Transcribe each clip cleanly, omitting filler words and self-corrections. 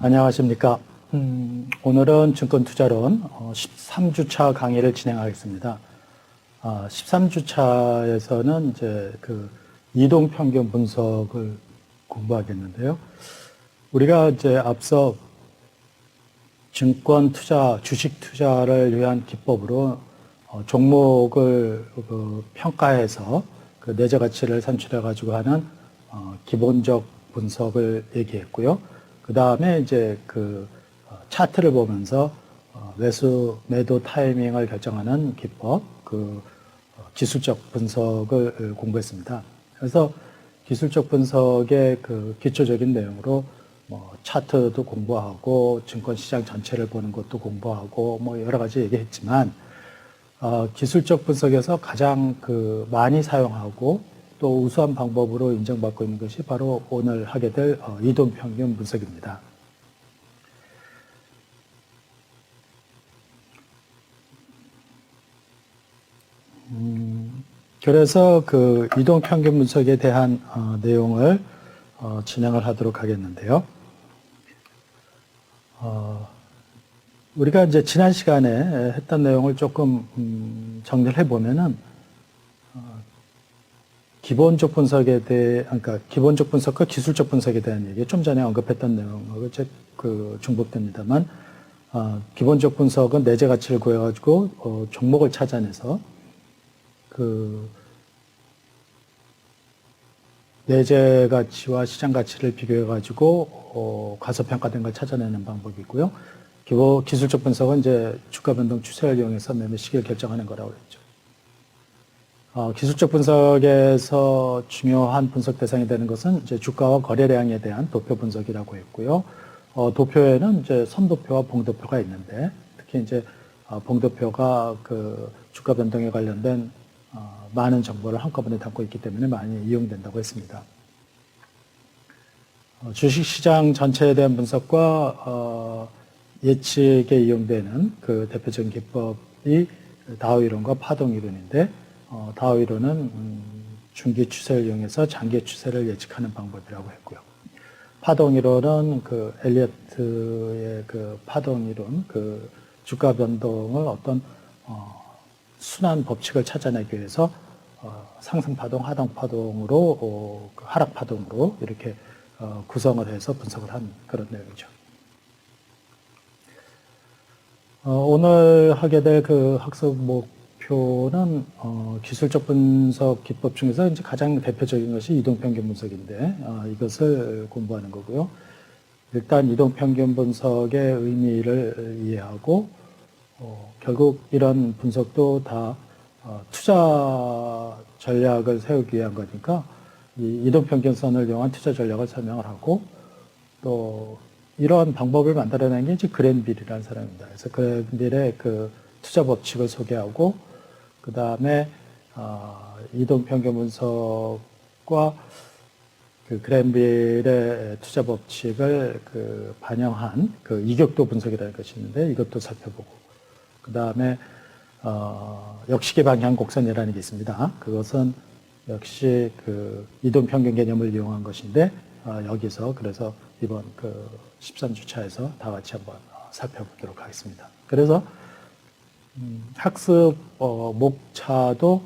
안녕하십니까. 오늘은 증권투자론 13주차 강의를 진행하겠습니다. 13주차에서는 이제 그 이동평균 분석을 공부하겠는데요. 우리가 이제 앞서 증권 투자, 주식 투자를 위한 기법으로 종목을 평가해서 그 내재 가치를 산출해 가지고 하는 기본적 분석을 얘기했고요. 그 다음에 이제 그 차트를 보면서 매수, 매도 타이밍을 결정하는 기법, 그 기술적 분석을 공부했습니다. 그래서 기술적 분석의 그 기초적인 내용으로 뭐 차트도 공부하고 증권시장 전체를 보는 것도 공부하고 뭐 여러 가지 얘기했지만 기술적 분석에서 가장 그 많이 사용하고 또 우수한 방법으로 인정받고 있는 것이 바로 오늘 하게 될 이동평균 분석입니다. 그래서 그 이동평균 분석에 대한 내용을 진행을 하도록 하겠는데요. 우리가 이제 지난 시간에 했던 내용을 조금 정리를 해보면은 기본적 분석에 대해, 그러니까 기본적 분석과 기술적 분석에 대한 얘기, 좀 전에 언급했던 내용하고 그 중복됩니다만, 기본적 분석은 내재 가치를 구해가지고 종목을 찾아내서 그 내재 가치와 시장 가치를 비교해가지고 과소평가된 걸 찾아내는 방법이고요. 기술적 분석은 이제 주가 변동 추세를 이용해서 매매 시기를 결정하는 거라고 그랬죠. 기술적 분석에서 중요한 분석 대상이 되는 것은 이제 주가와 거래량에 대한 도표 분석이라고 했고요. 도표에는 이제 선도표와 봉도표가 있는데, 특히 이제 봉도표가 그 주가 변동에 관련된 많은 정보를 한꺼번에 담고 있기 때문에 많이 이용된다고 했습니다. 주식시장 전체에 대한 분석과 예측에 이용되는 그 대표적인 기법이 다우 이론과 파동 이론인데, 다우 이론은 중기 추세를 이용해서 장기 추세를 예측하는 방법이라고 했고요. 파동 이론은 그 엘리어트의 그 파동 이론, 그 주가 변동을 어떤 순환 법칙을 찾아내기 위해서 상승 파동, 하락 파동으로 하락 파동으로 이렇게 구성을 해서 분석을 한 그런 내용이죠. 오늘 하게 될 그 학습 목표는 기술적 분석 기법 중에서 이제 가장 대표적인 것이 이동평균 분석인데 이것을 공부하는 거고요. 일단 이동평균 분석의 의미를 이해하고 결국 이런 분석도 다 투자 전략을 세우기 위한 거니까 이 이동평균선을 이용한 투자 전략을 설명을 하고 또 이런 방법을 만들어낸 게 이제 그랜빌이라는 사람입니다. 그래서 그랜빌의 그 투자 법칙을 소개하고 그 다음에 이동평균 분석과 그 그랜빌의 투자 법칙을 그 반영한 그 이격도 분석이라는 것이 있는데 이것도 살펴보고 그 다음에 역시계 방향 곡선이라는 게 있습니다. 그것은 역시 그 이동평균 개념을 이용한 것인데 여기서 그래서 이번 그 13주차에서 다 같이 한번 살펴보도록 하겠습니다. 그래서 학습 목차도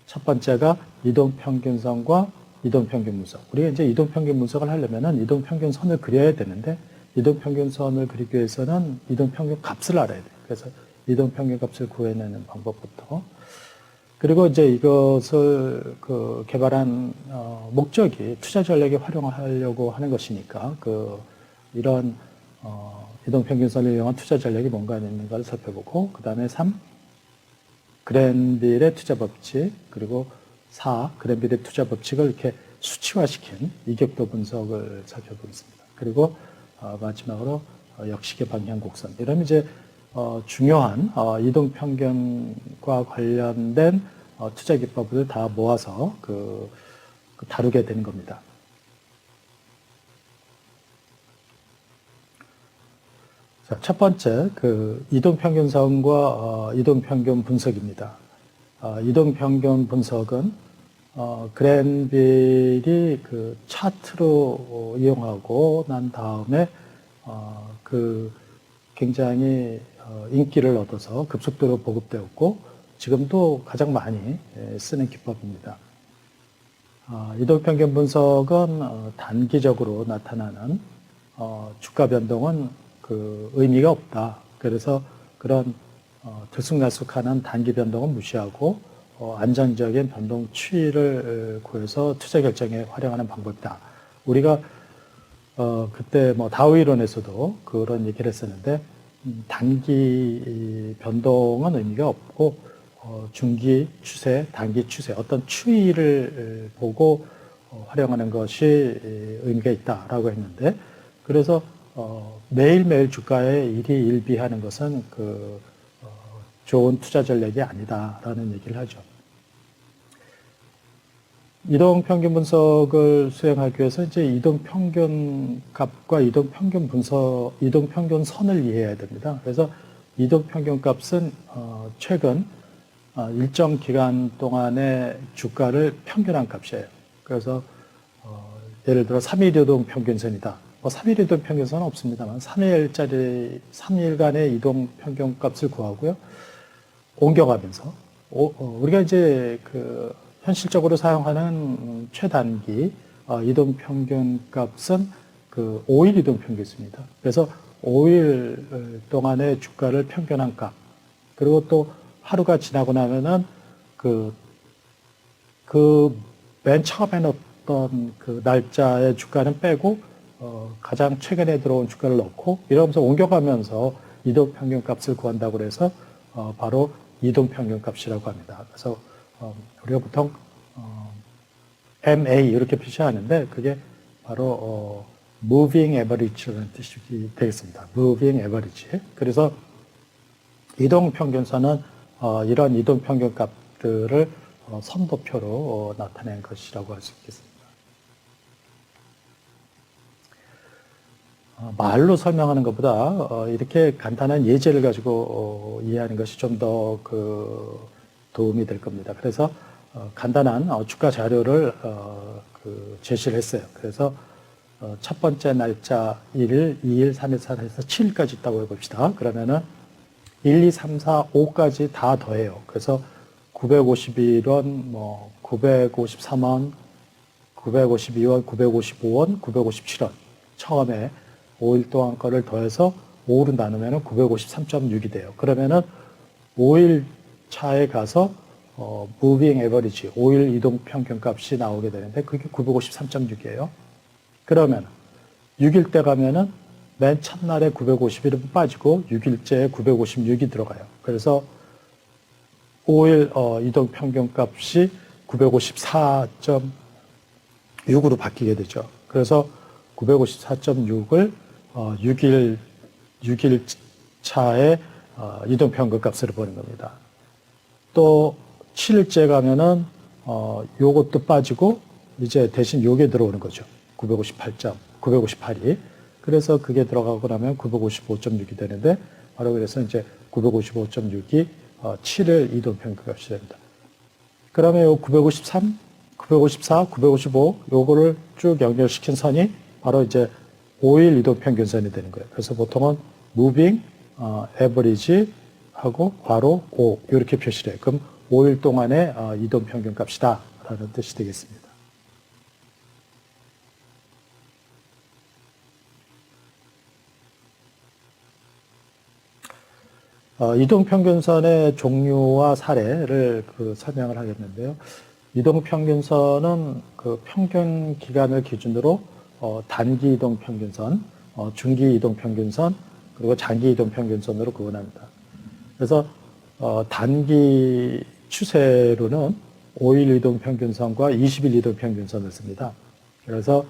첫 번째가 이동평균선과 이동평균 분석. 우리가 이제 이동평균 분석을 하려면은 이동평균선을 그려야 되는데 이동평균선을 그리기 위해서는 이동평균 값을 알아야 돼요. 그래서 이동평균 값을 구해내는 방법부터 그리고 이제 이것을 그 개발한 목적이 투자 전략에 활용하려고 하는 것이니까 이런 이동평균선을 이용한 투자 전략이 뭔가 있는가를 살펴보고 그 다음에 3. 그랜빌의 투자 법칙 그리고 4. 그랜빌의 투자 법칙을 이렇게 수치화시킨 이격도 분석을 살펴보겠습니다. 그리고 마지막으로 역시계 방향 곡선 이러면 이제 중요한 이동평균과 관련된 투자 기법을 다 모아서 다루게 되는 겁니다. 자, 첫 번째 그 이동평균선과 이동평균 분석입니다. 이동평균 분석은 그랜빌이 그 차트로 이용하고 난 다음에 그 굉장히 인기를 얻어서 급속도로 보급되었고 지금도 가장 많이 쓰는 기법입니다. 이동평균 분석은 단기적으로 나타나는 주가 변동은 그 의미가 없다. 그래서 그런 들쑥날쑥하는 단기 변동은 무시하고 안정적인 변동 추이를 구해서 투자 결정에 활용하는 방법이다. 우리가 그때 뭐 다우 이론에서도 그런 얘기를 했었는데 단기 변동은 의미가 없고 중기 추세, 단기 추세 어떤 추이를 보고 활용하는 것이 의미가 있다라고 했는데 그래서 매일매일 주가에 일희일비하는 것은 좋은 투자 전략이 아니다라는 얘기를 하죠. 이동평균 분석을 수행하기 위해서 이제 이동평균 값과 이동평균 선을 이해해야 됩니다. 그래서 이동평균 값은 최근 일정 기간 동안의 주가를 평균한 값이에요. 그래서 예를 들어 3일 이동 평균선이다. 3일 이동 평균선은 없습니다만 3일간의 이동 평균 값을 구하고요. 옮겨가면서 우리가 이제 현실적으로 사용하는 최단기 이동 평균 값은 5일 이동 평균수입니다. 그래서 5일 동안의 주가를 평균한 값 그리고 또 하루가 지나고 나면은 맨 처음에 넣었던 그 날짜의 주가는 빼고 가장 최근에 들어온 주가를 넣고 이러면서 옮겨가면서 이동 평균 값을 구한다고 해서 바로 이동 평균 값이라고 합니다. 그래서 우리가 보통 MA 이렇게 표시하는데 그게 바로 Moving Average라는 뜻이 되겠습니다. Moving Average. 그래서 이동 평균선은 이런 이동 평균 값들을 선도표로 나타낸 것이라고 할 수 있겠습니다. 말로 설명하는 것보다 이렇게 간단한 예제를 가지고 이해하는 것이 좀 더 도움이 될 겁니다. 그래서 간단한 주가 자료를 제시를 했어요. 그래서 첫 번째 날짜 1일, 2일, 3일, 4일 해서 7일까지 있다고 해봅시다. 그러면은 1, 2, 3, 4, 5까지 다 더해요. 그래서 951원, 953원, 952원, 955원, 957원. 처음에 5일 동안 거를 더해서 5로 나누면 953.6이 돼요. 그러면은 5일 차에 가서 무빙 에버리지 5일 이동 평균 값이 나오게 되는데 그게 953.6이에요. 그러면 6일 때 가면은 맨 첫날에 951은 빠지고 6일째에 956이 들어가요. 그래서 5일 이동 평균 값이 954.6으로 바뀌게 되죠. 그래서 954.6을 6일 차에 이동 평균 값으로 보는 겁니다. 또 7일째 가면은 요것도 빠지고 이제 대신 요게 들어오는 거죠. 958이. 그래서 그게 들어가고 나면 955.6이 되는데 바로 그래서 이제 955.6이 7일 이동 평균 값이 됩니다. 그러면 요 953, 954, 955 요거를 쭉 연결시킨 선이 바로 이제 5일 이동 평균선이 되는 거예요. 그래서 보통은 무빙, 에버리지 하고 괄호 5 이렇게 표시를 해요. 그럼 5일 동안의 이동 평균 값이다 라는 뜻이 되겠습니다. 이동평균선의 종류와 사례를 설명을 하겠는데요. 이동평균선은 평균 기간을 기준으로 단기 이동평균선, 중기 이동평균선, 그리고 장기 이동평균선으로 구분합니다. 그래서 단기 추세로는 5일 이동평균선과 20일 이동평균선을 씁니다. 그래서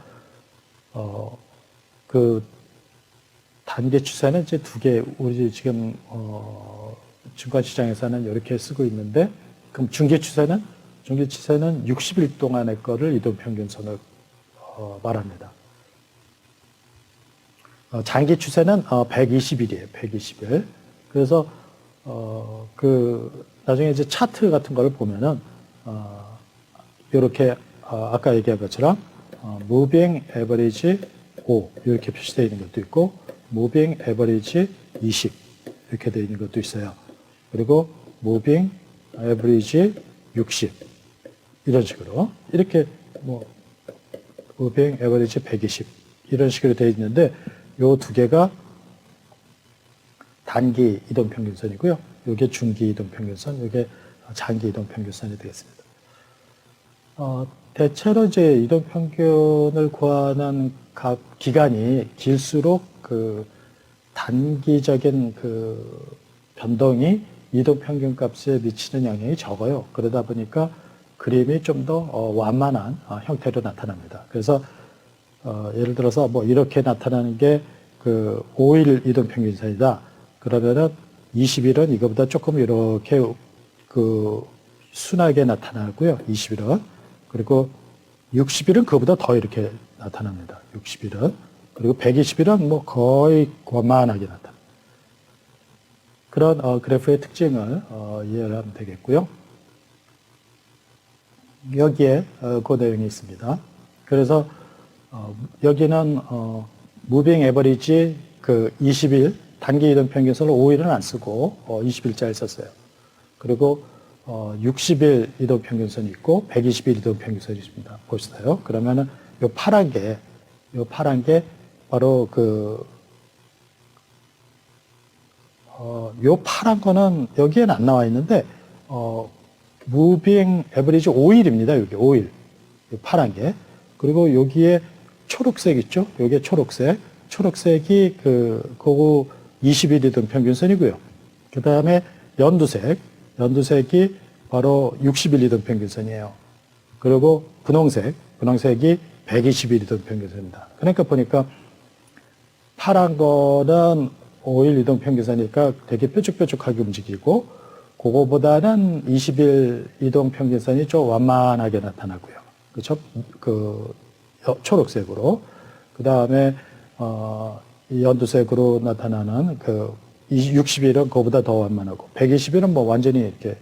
단기 추세는 이제 두 개, 우리 지금 증권시장에서는 이렇게 쓰고 있는데, 그럼 중기 추세는 60일 동안의 거를 이동평균선을 말합니다. 장기 추세는 120일이에요. 120일. 그래서 나중에 이제 차트 같은 걸 보면은 이렇게 아까 얘기한 것처럼 무빙 에버리지 5 이렇게 표시되어 있는 것도 있고 무빙 에버리지 20 이렇게 되어 있는 것도 있어요. 그리고 무빙 에버리지 60 이런 식으로 이렇게 뭐 무빙 에버리지 120 이런 식으로 되어 있는데 요 두 개가 단기 이동평균선이고요. 이게 중기 이동평균선, 이게 장기 이동평균선이 되겠습니다. 대체로 이제 이동평균을 구하는 각 기간이 길수록 그 단기적인 그 변동이 이동평균 값에 미치는 영향이 적어요. 그러다 보니까 그림이 좀 더 완만한 형태로 나타납니다. 그래서 예를 들어서 뭐 이렇게 나타나는 게 그 5일 이동평균선이다. 그러면은 20일은 이거보다 조금 이렇게 그 순하게 나타나고요. 20일은. 그리고 60일은 그거보다 더 이렇게 나타납니다. 60일은. 그리고 120일은 뭐 거의 완만하게 나타납니다. 그런 그래프의 특징을 이해를 하면 되겠고요. 여기에 그 내용이 있습니다. 그래서 여기는 무빙 에버리지 그 20일 단기 이동 평균선을 5일은 안 쓰고 20일짜리 썼어요. 그리고 60일 이동 평균선이 있고 120일 이동 평균선이 있습니다. 보시나요? 그러면은 요 파란 게 바로 요 파란 거는 여기에는 안 나와 있는데 무빙 에버리지 5일입니다. 여기 5일. 요 파란 게. 그리고 여기에 초록색 있죠? 여기에 초록색이 그거 20일 이동 평균선이고요. 그 다음에 연두색이 바로 60일 이동 평균선이에요. 그리고 분홍색이 120일 이동 평균선입니다. 그러니까 보니까 파란 거는 5일 이동 평균선이니까 되게 뾰족뾰족하게 움직이고 그거보다는 20일 이동 평균선이 좀 완만하게 나타나고요. 그렇죠? 초록색으로. 그 다음에 이 연두색으로 나타나는 60일은 그거보다 더 완만하고 120일은 뭐 완전히 이렇게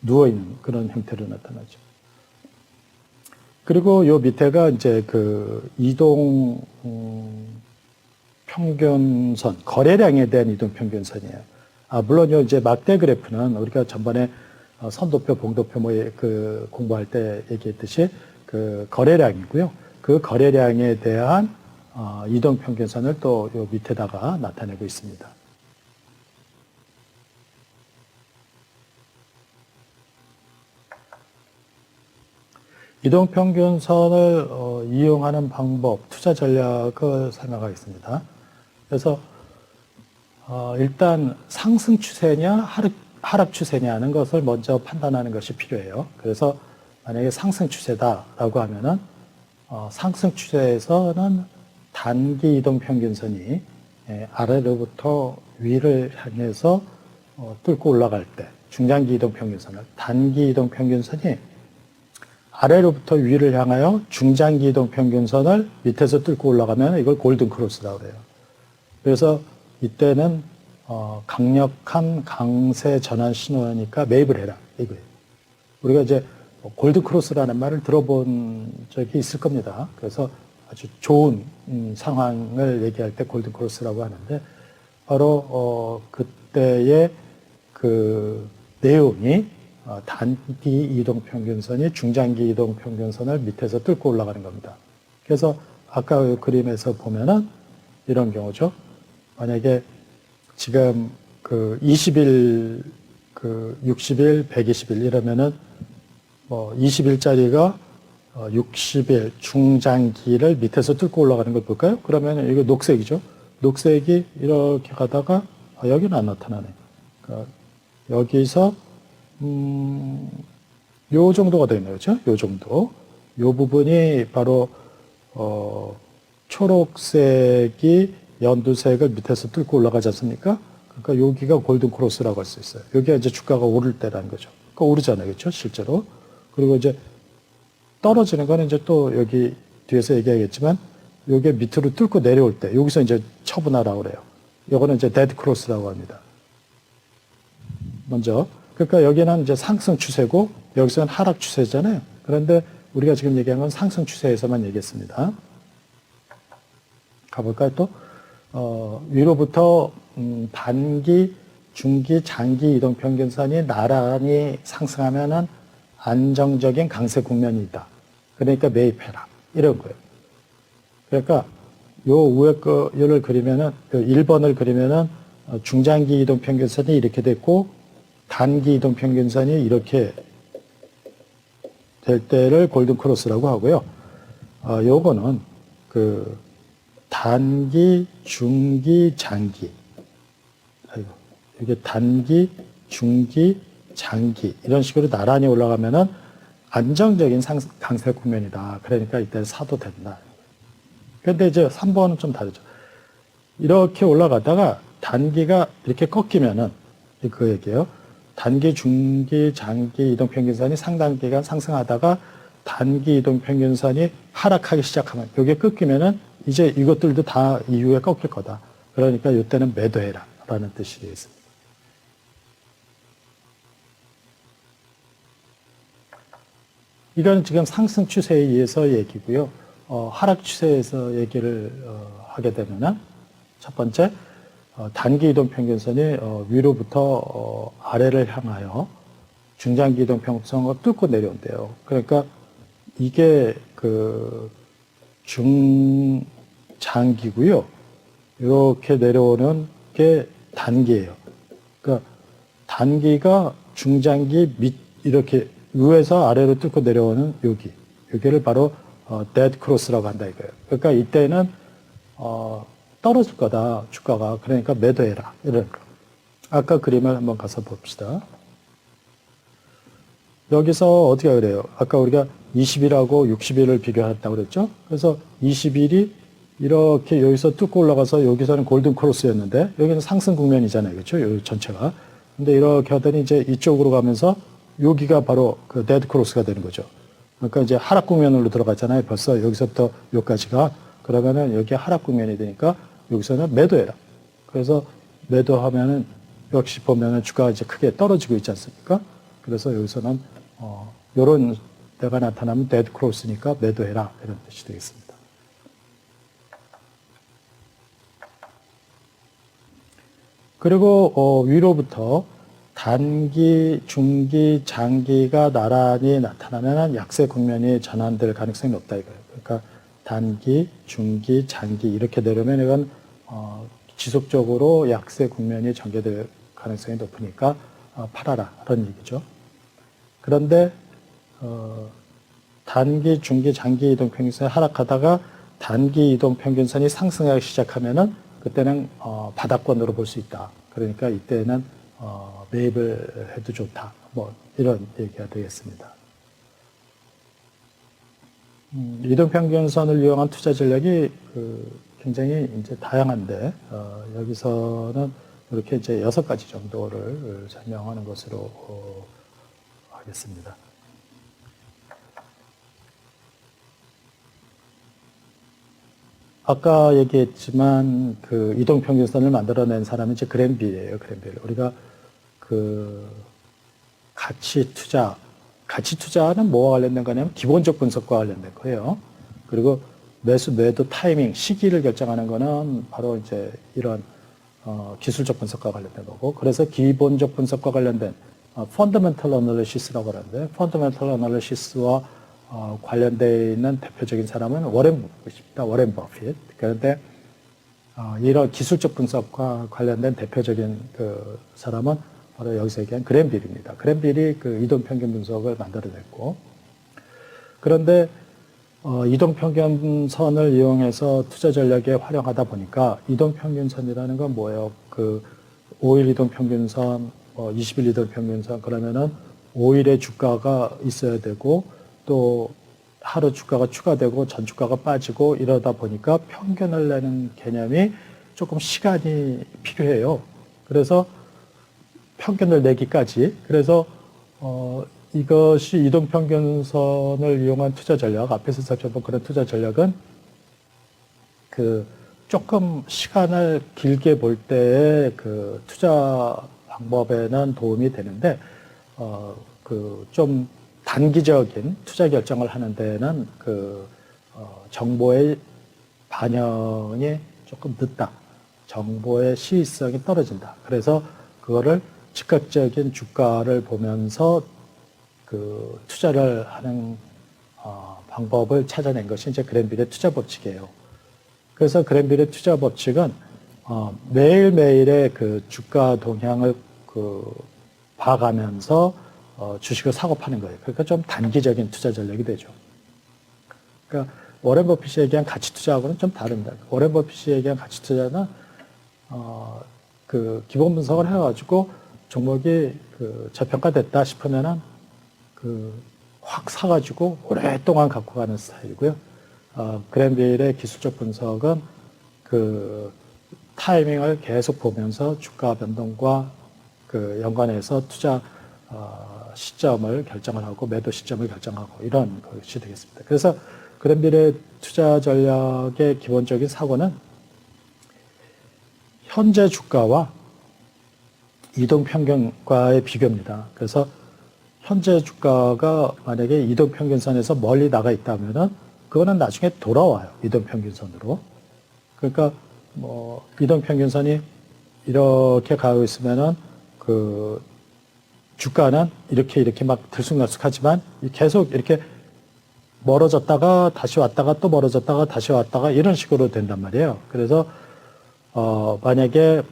누워있는 그런 형태로 나타나죠. 그리고 요 밑에가 이제 이동 평균선, 거래량에 대한 이동 평균선이에요. 물론 요 이제 막대 그래프는 우리가 전번에 선도표, 봉도표 공부할 때 얘기했듯이 거래량이고요. 그 거래량에 대한 이동 평균선을 또 요 밑에다가 나타내고 있습니다. 이동 평균선을 이용하는 방법, 투자 전략을 설명하겠습니다. 그래서 일단 상승 추세냐 하락 추세냐는 것을 먼저 판단하는 것이 필요해요. 그래서 만약에 상승 추세다라고 하면은 상승 추세에서는 단기 이동 평균선이 아래로부터 위를 향해서 뚫고 올라갈 때 중장기 이동 평균선을 단기 이동 평균선이 아래로부터 위를 향하여 중장기 이동 평균선을 밑에서 뚫고 올라가면 이걸 골든 크로스라고 해요. 그래서 이때는 강력한 강세 전환 신호니까 매입을 해라 이거예요. 우리가 이제 골든 크로스라는 말을 들어본 적이 있을 겁니다. 그래서 아주 좋은 상황을 얘기할 때 골든 크로스라고 하는데 바로 그때의 내용이 단기 이동 평균선이 중장기 이동 평균선을 밑에서 뚫고 올라가는 겁니다. 그래서 아까 그 그림에서 보면은 이런 경우죠. 만약에 지금 20일, 60일, 120일 이러면은 20일짜리가 60일 중장기를 밑에서 뚫고 올라가는 걸 볼까요? 그러면 이거 녹색이죠. 녹색이 이렇게 가다가 여기는 안 나타나네. 그러니까 여기서 요 정도가 되는 거죠. 요 정도. 요 부분이 바로 초록색이 연두색을 밑에서 뚫고 올라가지 않습니까? 그러니까 여기가 골든 크로스라고 할 수 있어요. 여기가 이제 주가가 오를 때라는 거죠. 그러니까 오르잖아요. 그렇죠? 실제로. 그리고 이제 떨어지는 거는 이제 또 여기 뒤에서 얘기하겠지만 여기 밑으로 뚫고 내려올 때 여기서 이제 처분하라고 그래요. 요거는 이제 데드 크로스라고 합니다. 먼저. 그러니까 여기는 이제 상승 추세고 여기서는 하락 추세잖아요. 그런데 우리가 지금 얘기한 건 상승 추세에서만 얘기했습니다. 가볼까요 또? 위로부터 단기, 중기, 장기 이동평균선이 나란히 상승하면은 안정적인 강세 국면이다. 그러니까 매입해라. 이런 거예요. 그러니까 요 위에 거를 그리면은, 1번을 그리면은 중장기 이동평균선이 이렇게 됐고, 단기 이동평균선이 이렇게 될 때를 골든크로스라고 하고요. 요거는 단기, 중기, 장기. 이게 단기, 중기, 장기. 이런 식으로 나란히 올라가면은 안정적인 강세 국면이다. 그러니까 이때 사도 된다. 근데 이제 3번은 좀 다르죠. 이렇게 올라가다가 단기가 이렇게 꺾이면은, 그 얘기예요. 단기, 중기, 장기 이동평균선이 상당 기간 상승하다가 단기 이동평균선이 하락하기 시작하면, 여기에 꺾이면은 이제 이것들도 다 이후에 꺾일 거다. 그러니까 이때는 매도해라. 라는 뜻이 되겠습니다. 이건 지금 상승 추세에 의해서 얘기고요. 하락 추세에서 얘기를 하게 되면은 첫 번째, 단기 이동 평균선이 위로부터 아래를 향하여 중장기 이동 평균선을 뚫고 내려온대요. 그러니까 이게 중장기고요. 이렇게 내려오는 게 단기예요. 그러니까 단기가 중장기 밑 이렇게 위에서 아래로 뚫고 내려오는 여기를 바로 데드 크로스라고 한다 이거예요. 그러니까 이때는 떨어질 거다 주가가. 그러니까 매도해라 이런 거. 아까 그림을 한번 가서 봅시다. 여기서 어떻게 그래요? 아까 우리가 20일하고 60일을 비교했다고 그랬죠? 그래서 20일이 이렇게 여기서 뚫고 올라가서 여기서는 골든 크로스였는데 여기는 상승 국면이잖아요. 그렇죠? 여기 전체가. 근데 이렇게 하더니 이제 이쪽으로 가면서 여기가 바로 그 데드 크로스가 되는 거죠. 그러니까 이제 하락 국면으로 들어갔잖아요. 벌써 여기서부터 여기까지가. 그러면은 여기 하락 국면이 되니까 여기서는 매도해라. 그래서 매도하면은 역시 보면은 주가가 이제 크게 떨어지고 있지 않습니까? 그래서 여기서는 요런 때가 나타나면 데드 크로스니까 매도해라 이런 뜻이 되겠습니다. 그리고 위로부터 단기, 중기, 장기가 나란히 나타나면 약세 국면이 전환될 가능성이 높다 이거예요. 그러니까 단기, 중기, 장기 이렇게 내려면 이건 지속적으로 약세 국면이 전개될 가능성이 높으니까 팔아라 그런 얘기죠. 그런데 단기, 중기, 장기 이동 평균선이 하락하다가 단기 이동 평균선이 상승하기 시작하면은 그때는 바닥권으로 볼 수 있다. 그러니까 이때는 매입을 해도 좋다. 뭐 이런 얘기가 되겠습니다. 이동평균선을 이용한 투자 전략이 굉장히 이제 다양한데 여기서는 이렇게 이제 6가지 정도를 설명하는 것으로 하겠습니다. 아까 얘기했지만 그 이동평균선을 만들어낸 사람이 이제 그랜빌이에요. 그랜빌. 우리가 가치 투자는 뭐와 관련된 거냐면 기본적 분석과 관련된 거예요. 그리고 매도 타이밍, 시기를 결정하는 거는 바로 이제 이런 기술적 분석과 관련된 거고, 그래서 기본적 분석과 관련된 펀더멘털 어널리시스라고 하는데, 펀더멘털 어널리시스와 관련되어 있는 대표적인 사람은 워렌 버핏입니다. 워렌 버핏. 그런데 이런 기술적 분석과 관련된 대표적인 그 사람은 바로 여기서 얘기한 그랜빌입니다. 그랜빌이 그 이동평균 분석을 만들어냈고, 그런데 이동평균선을 이용해서 투자 전략에 활용하다 보니까 이동평균선이라는 건 뭐예요? 그 5일 이동평균선, 20일 이동평균선 그러면은 5일의 주가가 있어야 되고 또 하루 주가가 추가되고 전 주가가 빠지고 이러다 보니까 평균을 내는 개념이 조금 시간이 필요해요. 그래서 평균을 내기까지. 그래서 이것이 이동평균선을 이용한 투자 전략, 앞에서 살펴본 그런 투자 전략은 조금 시간을 길게 볼 때의 그 투자 방법에는 도움이 되는데, 좀 단기적인 투자 결정을 하는 데는 정보의 반영이 조금 늦다. 정보의 시의성이 떨어진다. 그래서 그거를 즉각적인 주가를 보면서 그 투자를 하는 방법을 찾아낸 것이 이제 그랜빌의 투자 법칙이에요. 그래서 그랜빌의 투자 법칙은 매일매일의 그 주가 동향을 봐가면서 주식을 사고 파는 거예요. 그러니까 좀 단기적인 투자 전략이 되죠. 그러니까 워렌 버핏이 얘기한 가치 투자하고는 좀 다릅니다. 워렌 버핏이 얘기한 가치 투자는 그 기본 분석을 해가지고 종목이 그 저평가됐다 싶으면은 확 사가지고 오랫동안 갖고 가는 스타일이고요. 그랜빌의 기술적 분석은 그 타이밍을 계속 보면서 주가 변동과 그 연관해서 투자 시점을 결정을 하고 매도 시점을 결정하고 이런 것이 되겠습니다. 그래서 그랜빌의 투자 전략의 기본적인 사고는 현재 주가와 이동평균과의 비교입니다. 그래서 현재 주가가 만약에 이동평균선에서 멀리 나가 있다면은 그거는 나중에 돌아와요. 이동평균선으로. 그러니까 뭐 이동평균선이 이렇게 가고 있으면은 그 주가는 이렇게 막 들쑥날쑥하지만 계속 이렇게 멀어졌다가 다시 왔다가 또 멀어졌다가 다시 왔다가 이런 식으로 된단 말이에요. 그래서 만약에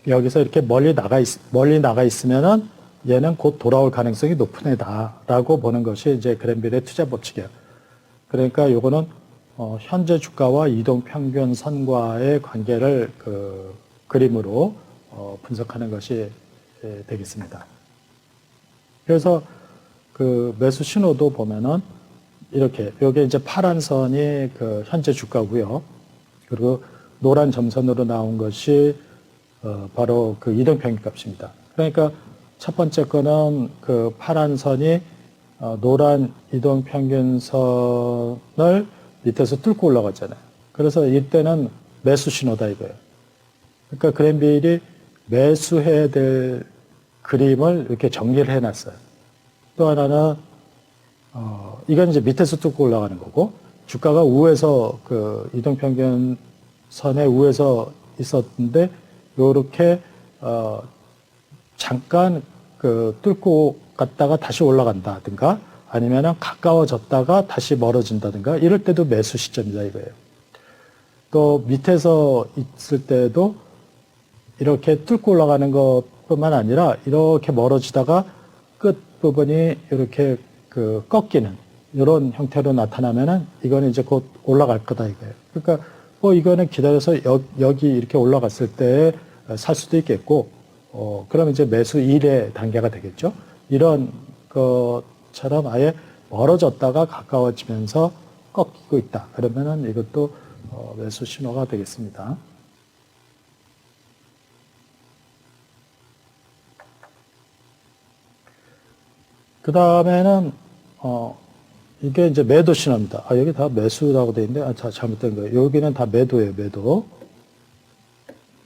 여기서 이렇게 멀리 나가 있으면은 얘는 곧 돌아올 가능성이 높은 애다라고 보는 것이 이제 그랜빌의 투자 법칙이에요. 그러니까 요거는 현재 주가와 이동 평균선과의 관계를 그림으로 분석하는 것이 되겠습니다. 그래서 그 매수 신호도 보면은 이렇게 요게 이제 파란 선이 그 현재 주가고요. 그리고 노란 점선으로 나온 것이 바로 그 이동 평균 값입니다. 그러니까 첫 번째 거는 그 파란 선이 노란 이동 평균선을 밑에서 뚫고 올라갔잖아요. 그래서 이때는 매수 신호다 이거예요. 그러니까 그랜빌이 매수해야 될 그림을 이렇게 정리를 해놨어요. 또 하나는 이건 이제 밑에서 뚫고 올라가는 거고 주가가 우에서 그 이동 평균선의 우에서 있었는데 요렇게 잠깐 그 뚫고 갔다가 다시 올라간다든가 아니면은 가까워졌다가 다시 멀어진다든가 이럴 때도 매수 시점이다 이거예요. 또 밑에서 있을 때도 이렇게 뚫고 올라가는 것뿐만 아니라 이렇게 멀어지다가 끝 부분이 이렇게 그 꺾이는 이런 형태로 나타나면은 이거는 이제 곧 올라갈 거다 이거예요. 그러니까 뭐 이거는 기다려서 여기 이렇게 올라갔을 때 살 수도 있겠고 그럼 이제 매수 1의 단계가 되겠죠. 이런 것처럼 아예 멀어졌다가 가까워지면서 꺾이고 있다. 그러면은 이것도 매수 신호가 되겠습니다. 그 다음에는 이게 이제 매도 신호입니다. 여기 다 매수라고 되어 있는데 잘못된 거예요. 여기는 다 매도예요.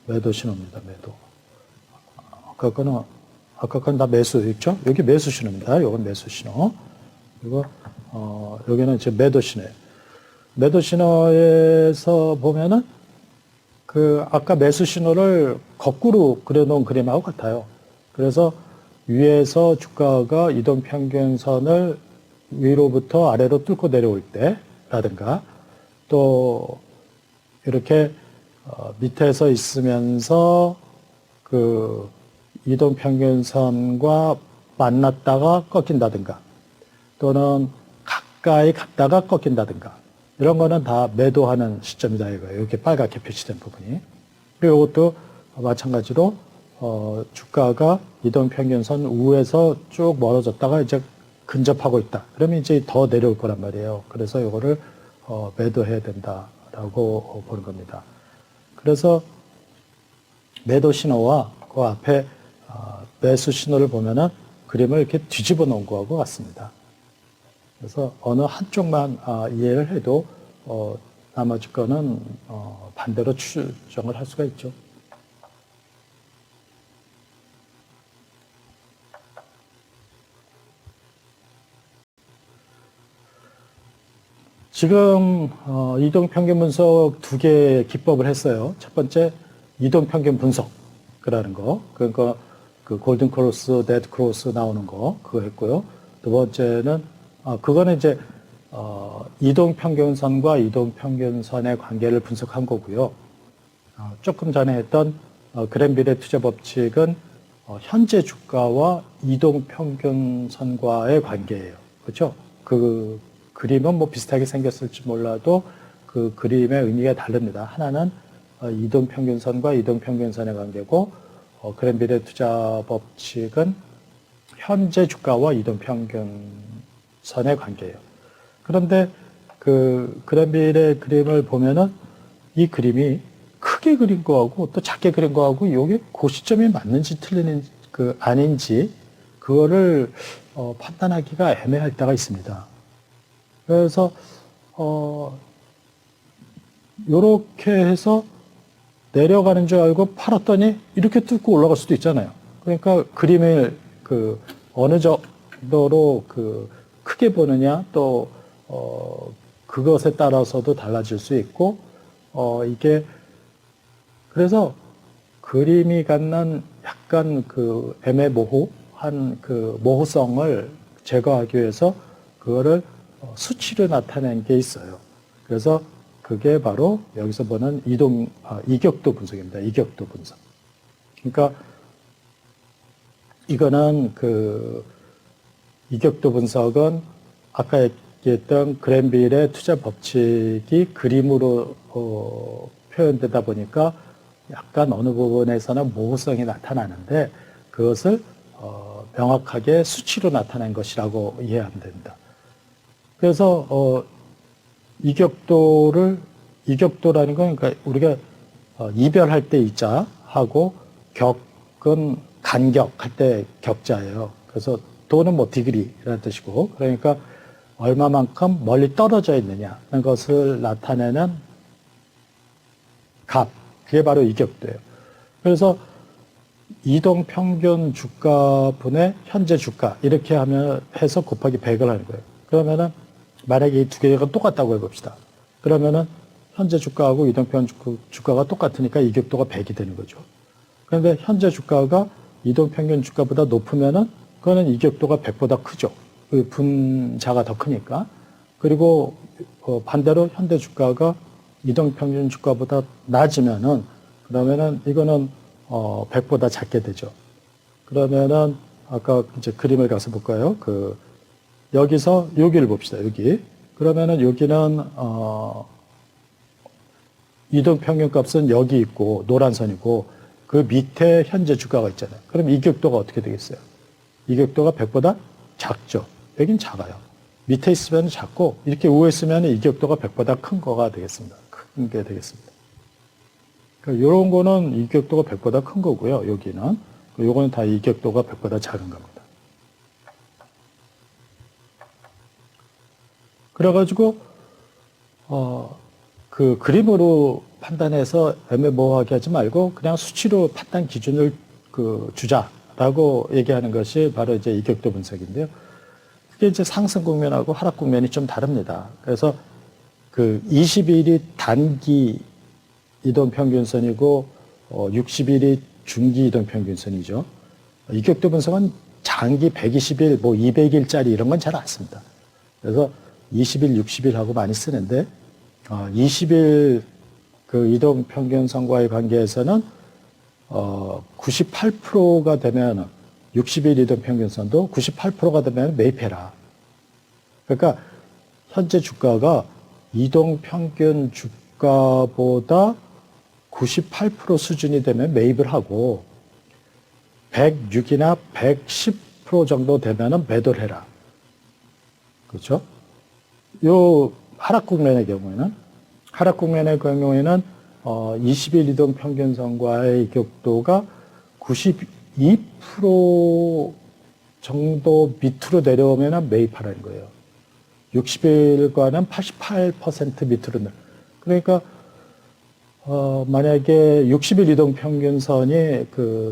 매도 신호입니다. 매도. 아까 거는 다 매수 있죠? 여기 매수 신호입니다. 이건 매수 신호. 그리고 여기는 이제 매도 신호예요. 매도 신호에서 보면은 그 아까 매수 신호를 거꾸로 그려놓은 그림하고 같아요. 그래서 위에서 주가가 이동평균선을 위로부터 아래로 뚫고 내려올 때라든가 또 이렇게 밑에서 있으면서 그 이동평균선과 만났다가 꺾인다든가 또는 가까이 갔다가 꺾인다든가 이런 거는 다 매도하는 시점이다 이거예요. 이렇게 빨갛게 표시된 부분이. 그리고 이것도 마찬가지로 주가가 이동평균선 우에서 쭉 멀어졌다가 이제 근접하고 있다. 그러면 이제 더 내려올 거란 말이에요. 그래서 이거를 매도해야 된다라고 보는 겁니다. 그래서 매도 신호와 그 앞에 매수 신호를 보면은 그림을 이렇게 뒤집어 놓은 거하고 같습니다. 그래서 어느 한쪽만 이해를 해도 나머지 거는 반대로 추정을 할 수가 있죠. 지금 이동평균 분석 두 개의 기법을 했어요. 첫 번째 이동평균 분석이라는 거, 그러니까 그 골든 크로스, 데드 크로스 나오는 거 그거 했고요. 두 번째는 그거는 이제 이동평균선과 이동평균선의 관계를 분석한 거고요. 조금 전에 했던 그랜빌의 투자 법칙은 현재 주가와 이동평균선과의 관계예요. 그렇죠? 그 그림은 뭐 비슷하게 생겼을지 몰라도 그 그림의 의미가 다릅니다. 하나는 이동평균선과 이동평균선의 관계고, 그랜빌의 투자 법칙은 현재 주가와 이동평균선의 관계예요. 그런데 그 그랜빌의 그림을 보면은 이 그림이 크게 그린 거하고 또 작게 그린 거하고 이게 그 시점이 맞는지 틀리는지 아닌지 그거를 판단하기가 애매할 때가 있습니다. 그래서 요렇게 해서 내려가는 줄 알고 팔았더니 이렇게 뚫고 올라갈 수도 있잖아요. 그러니까 그림을 어느 정도로 크게 보느냐 또 그것에 따라서도 달라질 수 있고 이게 그래서 그림이 갖는 약간 애매모호한 모호성을 제거하기 위해서 그거를 수치로 나타낸 게 있어요. 그래서 그게 바로 여기서 보는 이격도 분석입니다. 이격도 분석. 그러니까 이거는 이격도 분석은 아까 얘기했던 그랜빌의 투자 법칙이 그림으로 표현되다 보니까 약간 어느 부분에서는 모호성이 나타나는데 그것을 명확하게 수치로 나타낸 것이라고 이해하면 됩니다. 그래서 이격도라는 건 그러니까 우리가 이별할 때 이자하고 격은 간격할 때 격자예요. 그래서 도는 뭐 디그리라는 뜻이고, 그러니까 얼마만큼 멀리 떨어져 있느냐는 것을 나타내는 값, 그게 바로 이격도예요. 그래서 이동평균 주가분의 현재 주가 이렇게 해서 곱하기 100을 하는 거예요. 그러면은 만약에 이 두 개가 똑같다고 해봅시다. 그러면은 현재 주가하고 이동평균 주가가 똑같으니까 이격도가 100이 되는 거죠. 그런데 현재 주가가 이동평균 주가보다 높으면은 그거는 이격도가 100보다 크죠. 그 분자가 더 크니까. 그리고 반대로 현재 주가가 이동평균 주가보다 낮으면은 그러면은 이거는 100보다 작게 되죠. 그러면은 아까 이제 그림을 가서 볼까요? 여기서 여기를 봅시다. 여기. 그러면은 여기는 이동평균 값은 여기 있고 노란 선이고 그 밑에 현재 주가가 있잖아요. 그럼 이격도가 어떻게 되겠어요? 이격도가 100보다 작죠. 여긴 작아요. 밑에 있으면 작고 이렇게 위에 있으면 이격도가 100보다 큰 거가 되겠습니다. 큰 게 되겠습니다. 그러니까 이런 거는 이격도가 100보다 큰 거고요. 여기는. 요거는 다 이격도가 100보다 작은 겁니다. 그래가지고 그 그림으로 판단해서 애매모호하게 하지 말고 그냥 수치로 판단 기준을 주자라고 얘기하는 것이 바로 이제 이격도 분석인데요. 그게 이제 상승 국면하고 하락 국면이 좀 다릅니다. 그래서 20일이 단기 이동평균선이고 60일이 중기 이동평균선이죠. 이격도 분석은 장기 120일, 200일짜리 이런 건 잘 안 씁니다. 그래서 20일, 60일 하고 많이 쓰는데 20일 이동평균선과의 관계에서는 98%가 되면 60일 이동평균선도 98%가 되면 매입해라. 그러니까 현재 주가가 이동평균 주가보다 98% 수준이 되면 매입을 하고 106이나 110% 정도 되면 매도를 해라. 그렇죠? 요 하락 국면의 경우에는 20일 이동 평균선과의 이격도가 92% 정도 밑으로 내려오면 매입하라는 거예요. 60일과는 88% 밑으로 내려. 그러니까 만약에 60일 이동 평균선이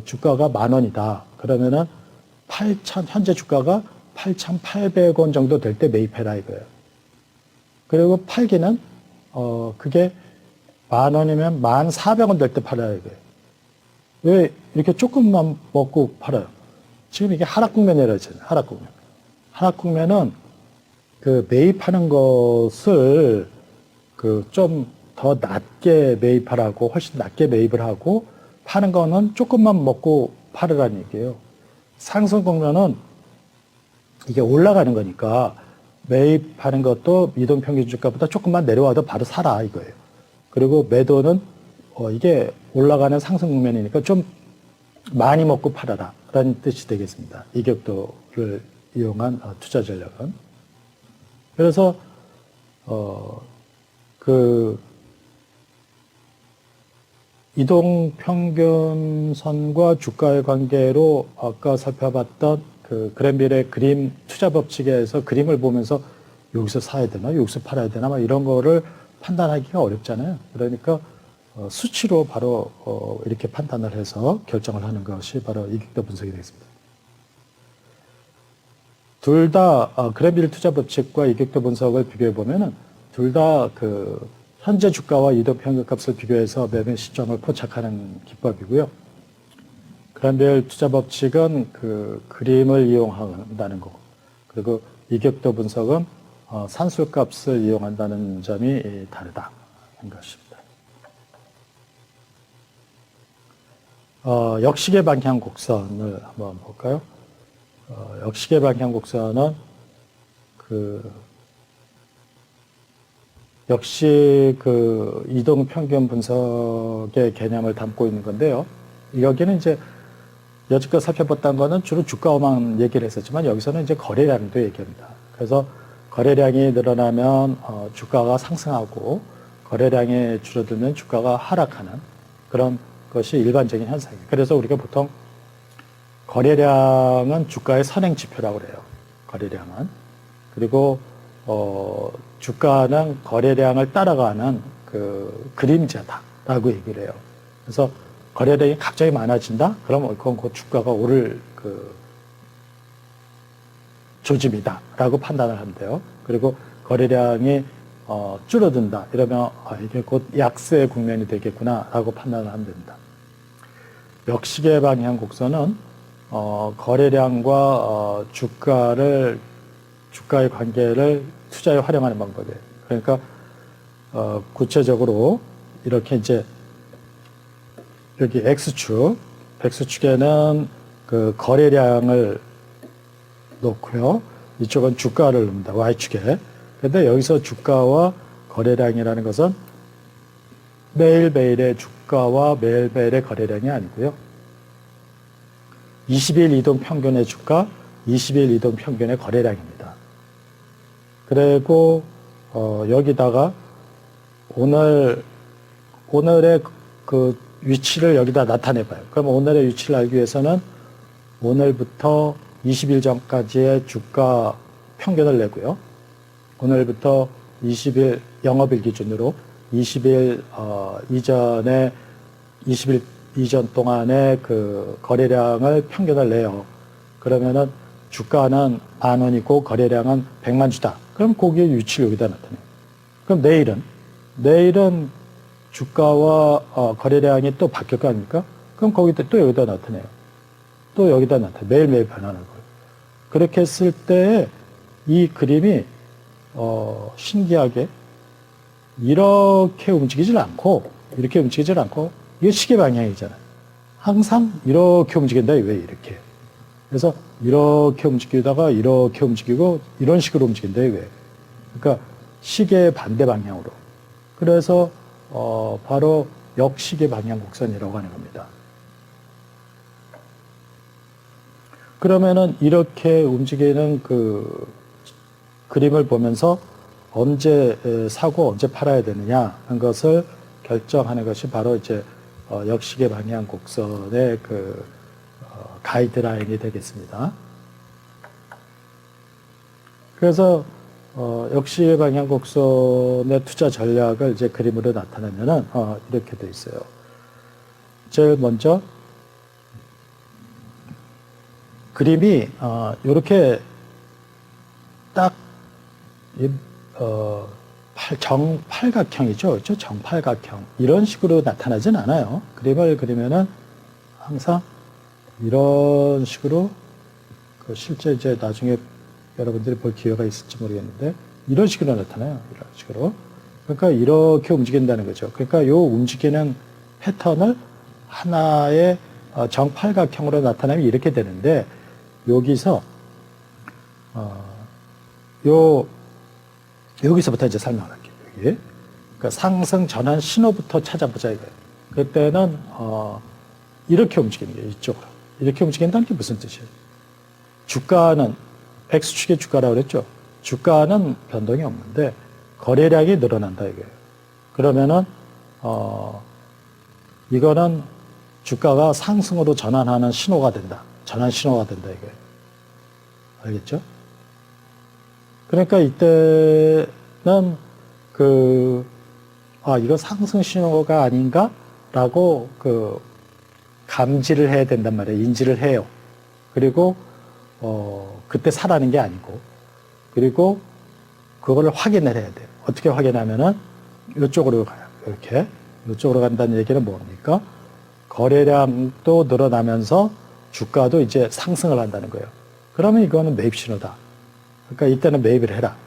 주가가 10,000원이다. 그러면은 현재 주가가 8,800원 정도 될 때 매입해라 이거예요. 그리고 팔기는 그게 10,000원이면 1,400원 될 때 팔아야 이거예요. 왜 이렇게 조금만 먹고 팔아요? 지금 이게 하락국면이라고 했잖아요. 하락국면. 하락국면은 그 매입하는 것을 그 좀 더 낮게 매입하라고, 훨씬 낮게 매입을 하고 파는 거는 조금만 먹고 팔으라는 얘기예요. 상승국면은 이게 올라가는 거니까 매입하는 것도 이동평균 주가보다 조금만 내려와도 바로 사라 이거예요. 그리고 매도는 이게 올라가는 상승 국면이니까 좀 많이 먹고 팔아라 라는 뜻이 되겠습니다. 이격도를 이용한 투자 전략은. 그래서 그 이동평균선과 주가의 관계로 아까 살펴봤던 그 그랜빌의 그림 투자 법칙에서 그림을 보면서 여기서 사야 되나 여기서 팔아야 되나 막 이런 거를 판단하기가 어렵잖아요. 그러니까 수치로 바로 이렇게 판단을 해서 결정을 하는 것이 바로 이격도 분석이 되겠습니다. 둘 다 그랜빌 투자 법칙과 이격도 분석을 비교해 보면은 둘 다 그 현재 주가와 이동평균 값을 비교해서 매매 시점을 포착하는 기법이고요. 그랜빌 투자 법칙은 그 그림을 이용한다는 거고, 그리고 이격도 분석은 산술값을 이용한다는 점이 다르다는 것입니다. 역시계 방향 곡선을 한번 볼까요? 역시계 방향 곡선은 역시 그 이동 평균 분석의 개념을 담고 있는 건데요. 여기는 이제 여지껏 살펴봤던 거는 주로 주가만 얘기를 했었지만 여기서는 이제 거래량도 얘기합니다. 그래서 거래량이 늘어나면 주가가 상승하고 거래량이 줄어들면 주가가 하락하는 그런 것이 일반적인 현상이에요. 그래서 우리가 보통 거래량은 주가의 선행 지표라고 그래요. 거래량은. 그리고 주가는 거래량을 따라가는 그 그림자다라고 얘기를 해요. 그래서 거래량이 갑자기 많아진다? 그러면 그건 그 주가가 오를 그 조짐이다라고 판단을 한대요. 그리고 거래량이 줄어든다. 이러면 이게 곧 약세 국면이 되겠구나라고 판단을 하면 됩니다. 역시계 방향 곡선은 거래량과 주가의 관계를 투자에 활용하는 방법이에요. 그러니까 구체적으로 이렇게 이제 여기 X축, X축에는 그 거래량을 놓고요. 이쪽은 주가를 놓습니다. Y축에. 그런데 여기서 주가와 거래량이라는 것은 매일매일의 주가와 매일매일의 거래량이 아니고요. 20일 이동 평균의 주가, 20일 이동 평균의 거래량입니다. 그리고 여기다가 오늘의 그 위치를 여기다 나타내봐요. 그럼 오늘의 위치를 알기 위해서는 오늘부터 20일 전까지의 주가 평균을 내고요. 오늘부터 20일 영업일 기준으로 20일 이전에 20일 이전 동안의 그 거래량을 평균을 내요. 그러면은 주가는 10,000원이고 거래량은 100만 주다. 그럼 거기에 위치를 여기다 나타내요. 그럼 내일은 주가와 거래량이 또 바뀔 거 아닙니까? 그럼 거기다 또 여기다 나타내요. 또 여기다 나타내요. 매일매일 변하는 거예요. 그렇게 했을 때 이 그림이 신기하게 이렇게 움직이질 않고 이게 시계 방향이잖아요. 항상 이렇게 움직인다. 왜 이렇게? 그래서 이렇게 움직이다가 이렇게 움직이고 이런 식으로 움직인다. 왜? 그러니까 시계의 반대 방향으로. 그래서 바로 역시계 방향 곡선이라고 하는 겁니다. 그러면은 이렇게 움직이는 그 그림을 보면서 언제 사고 언제 팔아야 되느냐 하는 것을 결정하는 것이 바로 이제 역시계 방향 곡선의 그 가이드라인이 되겠습니다. 그래서 역시계 방향 곡선의 투자 전략을 이제 그림으로 나타내면은 이렇게 돼 있어요. 제일 먼저 그림이 이렇게 딱 정팔각형이죠. 그렇죠? 정팔각형. 이런 식으로 나타나진 않아요. 그림을 그리면은 항상 이런 식으로 그 실제 이제 나중에 여러분들이 볼 기회가 있을지 모르겠는데 이런 식으로 나타나요. 이런 식으로. 그러니까 이렇게 움직인다는 거죠. 그러니까 요 움직이는 패턴을 하나의 정팔각형으로 나타나면 이렇게 되는데 여기서 여기서부터 이제 설명을 할게요. 여기. 그러니까 상승 전환 신호부터 찾아보자 이거예요. 그때는 이렇게 움직이는 거예요. 이쪽으로. 이렇게 움직인다는 게 무슨 뜻이에요? 주가는 X축의 주가라고 그랬죠. 주가는 변동이 없는데 거래량이 늘어난다 이거예요. 그러면은 이거는 주가가 상승으로 전환하는 신호가 된다. 전환 신호가 된다 이거예요. 알겠죠? 그러니까 이때는 이거 상승 신호가 아닌가라고 감지를 해야 된단 말이에요. 인지를 해요. 그리고 그때 사라는 게 아니고, 그리고 그거를 확인을 해야 돼요. 어떻게 확인하면은 이쪽으로 가요. 이렇게 이쪽으로 간다는 얘기는 뭡니까? 거래량도 늘어나면서 주가도 이제 상승을 한다는 거예요. 그러면 이거는 매입 신호다. 그러니까 이때는 매입을 해라.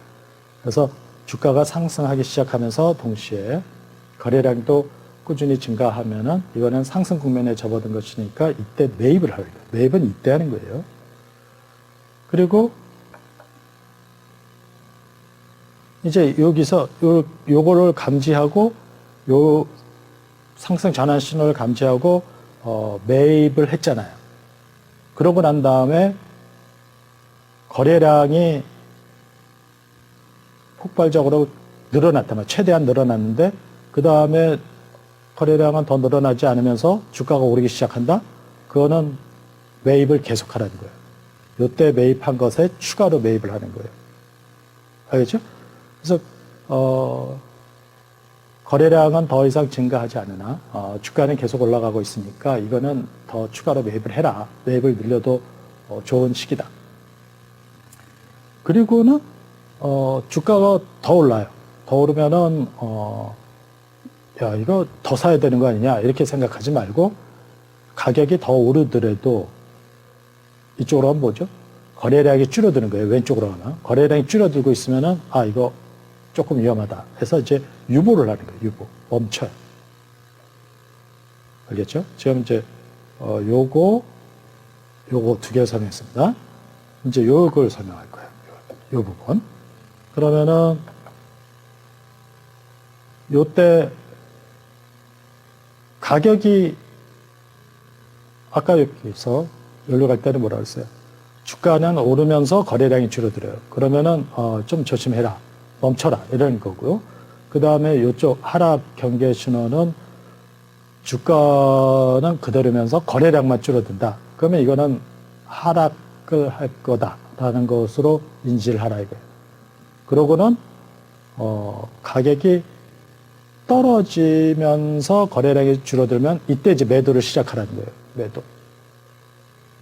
그래서 주가가 상승하기 시작하면서 동시에 거래량도 꾸준히 증가하면은 이거는 상승 국면에 접어든 것이니까 이때 매입을 하는 거예요. 매입은 이때 하는 거예요. 그리고 이제 여기서 요거를 감지하고 요 상승 전환 신호를 감지하고 매입을 했잖아요. 그러고 난 다음에 거래량이 폭발적으로 늘어났단 말이에요. 최대한 늘어났는데 그 다음에 거래량은 더 늘어나지 않으면서 주가가 오르기 시작한다? 그거는 매입을 계속하라는 거예요. 이때 매입한 것에 추가로 매입을 하는 거예요. 알겠죠? 그래서 거래량은 더 이상 증가하지 않으나 주가는 계속 올라가고 있으니까 이거는 더 추가로 매입을 해라. 매입을 늘려도 좋은 시기다. 그리고는 주가가 더 올라요. 더 오르면은 야 이거 더 사야 되는 거 아니냐 이렇게 생각하지 말고 가격이 더 오르더라도 이쪽으로 하면 뭐죠? 거래량이 줄어드는 거예요. 왼쪽으로 하나. 거래량이 줄어들고 있으면은 이거 조금 위험하다 해서 이제 유보를 하는 거예요. 유보. 멈춰요. 알겠죠? 지금 이제 요거 두 개 설명했습니다. 이제 요걸 설명할 거예요. 요 부분. 그러면은 요때 가격이 아까 여기서 여기로 갈 때는 뭐라 그랬어요? 주가는 오르면서 거래량이 줄어들어요. 그러면은 좀 조심해라. 멈춰라. 이런 거고요. 그 다음에 이쪽 하락 경계 신호는 주가는 그대로면서 거래량만 줄어든다. 그러면 이거는 하락을 할 거다라는 것으로 인지를 하라 이거예요. 그러고는 가격이 떨어지면서 거래량이 줄어들면 이때 이제 매도를 시작하라는 거예요. 매도.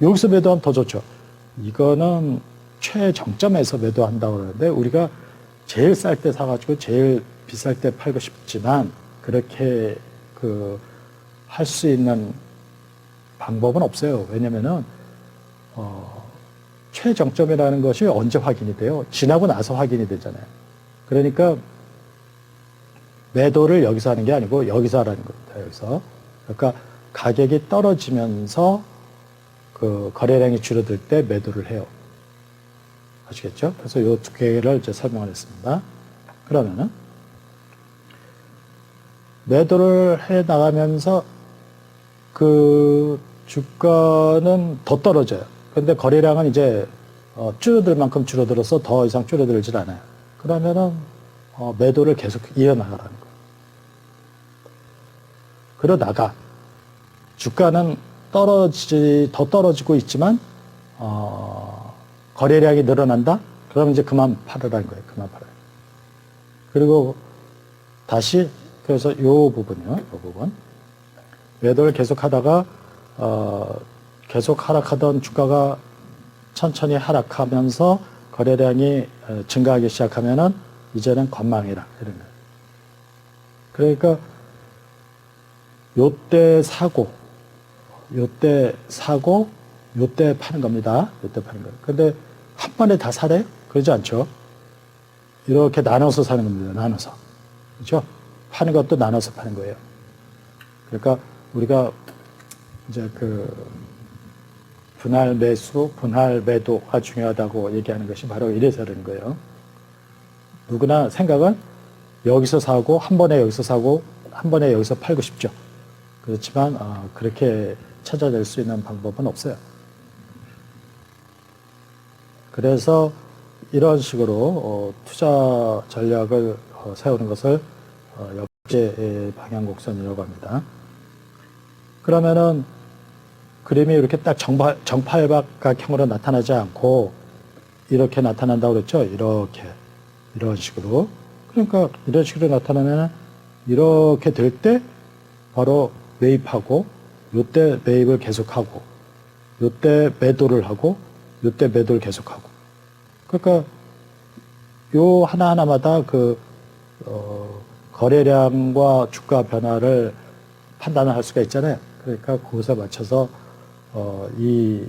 여기서 매도하면 더 좋죠. 이거는 최정점에서 매도한다고 그러는데 우리가 제일 쌀 때 사가지고 제일 비쌀 때 팔고 싶지만 그렇게 할 수 있는 방법은 없어요. 왜냐면은 최정점이라는 것이 언제 확인이 돼요? 지나고 나서 확인이 되잖아요. 그러니까 매도를 여기서 하는 게 아니고 여기서 하라는 겁니다. 여기서. 그러니까 가격이 떨어지면서 거래량이 줄어들 때 매도를 해요. 아시겠죠? 그래서 이 두 개를 이제 설명을 했습니다. 그러면은 매도를 해 나가면서 주가는 더 떨어져요. 근데 거래량은 이제 줄어들 만큼 줄어들어서 더 이상 줄어들질 않아요. 그러면은 매도를 계속 이어나가라는 거예요. 그러다가 주가는 더 떨어지고 있지만 거래량이 늘어난다? 그럼 이제 그만 팔으라는 거예요. 그만 팔아요. 그리고 다시 그래서 요 부분이요. 요 부분. 매도를 계속 하다가 계속 하락하던 주가가 천천히 하락하면서 거래량이 증가하기 시작하면은 이제는 관망해라. 이런 거예요. 그러니까 요때 사고 요때 사고 요때 파는 겁니다. 요때 파는 거예요. 근데 한 번에 다 사래요? 그러지 않죠. 이렇게 나눠서 사는 겁니다. 나눠서. 그렇죠? 파는 것도 나눠서 파는 거예요. 그러니까 우리가 이제 그 분할 매수, 분할 매도가 중요하다고 얘기하는 것이 바로 이래서 그런 거예요. 누구나 생각은 여기서 사고 한 번에 여기서 사고 한 번에 여기서 팔고 싶죠. 그렇지만 그렇게 찾아낼 수 있는 방법은 없어요. 그래서 이런 식으로 투자 전략을 세우는 것을 역시의 방향곡선이라고 합니다. 그러면은 그림이 이렇게 딱 정팔각형으로 나타나지 않고 이렇게 나타난다고 그랬죠? 이런 식으로. 그러니까 이런 식으로 나타나면 이렇게 될 때 바로 매입하고 요때 매입을 계속하고 요때 매도를 하고 요때 매도를 계속하고. 그러니까 요 하나하나마다 거래량과 주가 변화를 판단을 할 수가 있잖아요. 그러니까 그것에 맞춰서 이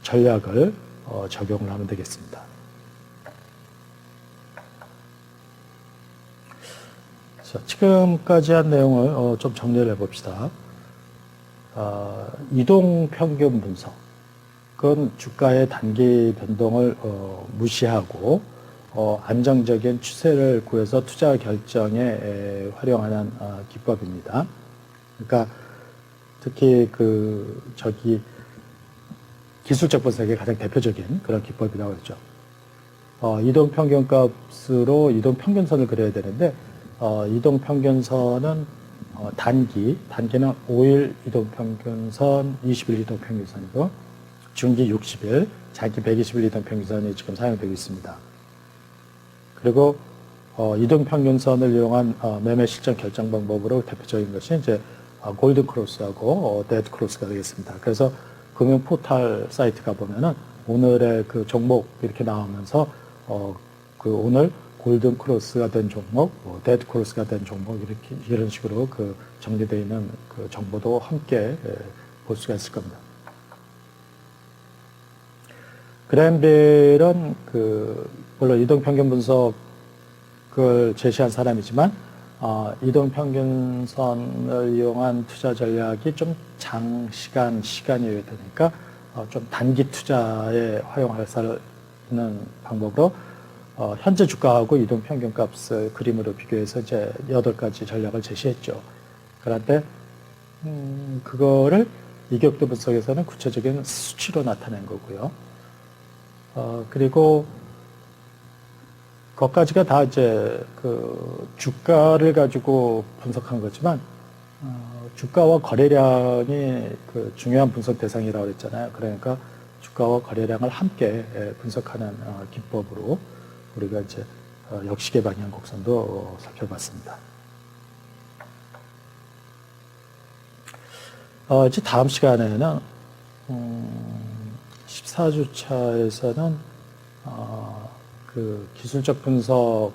전략을 적용을 하면 되겠습니다. 자, 지금까지 한 내용을 좀 정리를 해봅시다. 이동 평균 분석. 그건 주가의 단기 변동을 무시하고 안정적인 추세를 구해서 투자 결정에 활용하는 기법입니다. 그러니까 특히 기술적 분석의 가장 대표적인 그런 기법이라고 했죠. 이동 평균값으로 이동 평균선을 그려야 되는데 이동 평균선은 단기는 5일 이동 평균선, 20일 이동 평균선이고 중기 60일, 장기 120일 이동 평균선이 지금 사용되고 있습니다. 그리고 이동 평균선을 이용한 매매 실전 결정 방법으로 대표적인 것이 이제 골든 크로스하고 데드 크로스가 되겠습니다. 그래서 금융 포털 사이트 가 보면은 오늘의 그 종목 이렇게 나오면서 오늘 골든 크로스가 된 종목, 데드 크로스가 된 종목 이런 식으로 정리되어 있는 그 정보도 함께 볼 수가 있을 겁니다. 그랜벨은 물론 이동평균 분석을 제시한 사람이지만 이동평균선을 이용한 투자 전략이 좀 시간이어야 되니까 좀 단기 투자에 활용할 수 있는 방법으로 현재 주가하고 이동평균값을 그림으로 비교해서 이제 8가지 전략을 제시했죠. 그런데 그거를 이격도 분석에서는 구체적인 수치로 나타낸 거고요. 그리고 그것까지가 다 이제 주가를 가지고 분석한 거지만 주가와 거래량이 중요한 분석 대상이라고 했잖아요. 그러니까 주가와 거래량을 함께 분석하는 기법으로 우리가 이제 역식의 방향 곡선도 살펴봤습니다. 이제 다음 시간에는 14주차에서는 기술적 분석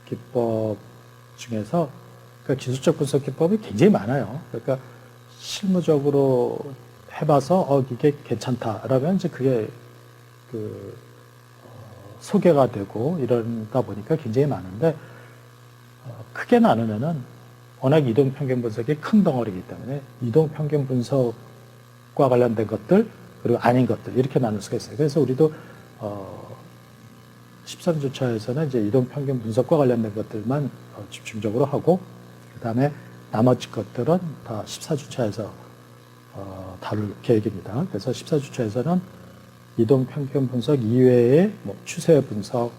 기법 중에서 기술적 분석 기법이 굉장히 많아요. 그러니까 실무적으로 해봐서 이게 괜찮다라면 이제 그게 소개가 되고 이러다 보니까 굉장히 많은데 크게 나누면은 워낙 이동평균 분석이 큰 덩어리이기 때문에 이동평균 분석과 관련된 것들 그리고 아닌 것들 이렇게 나눌 수가 있어요. 그래서 우리도 13주차에서는 이제 이동평균 분석과 관련된 것들만 집중적으로 하고 그 다음에 나머지 것들은 다 14주차에서 다룰 계획입니다. 그래서 14주차에서는 이동평균 분석 이외에 추세 분석,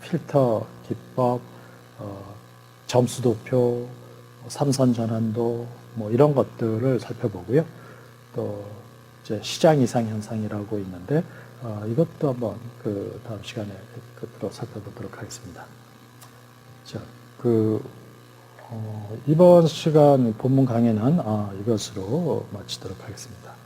필터 기법, 점수도표, 삼선 전환도 이런 것들을 살펴보고요. 또 이제 시장 이상 현상이라고 있는데 이것도 한번 다음 시간에 끝으로 살펴보도록 하겠습니다. 자, 이번 시간 본문 강의는 이것으로 마치도록 하겠습니다.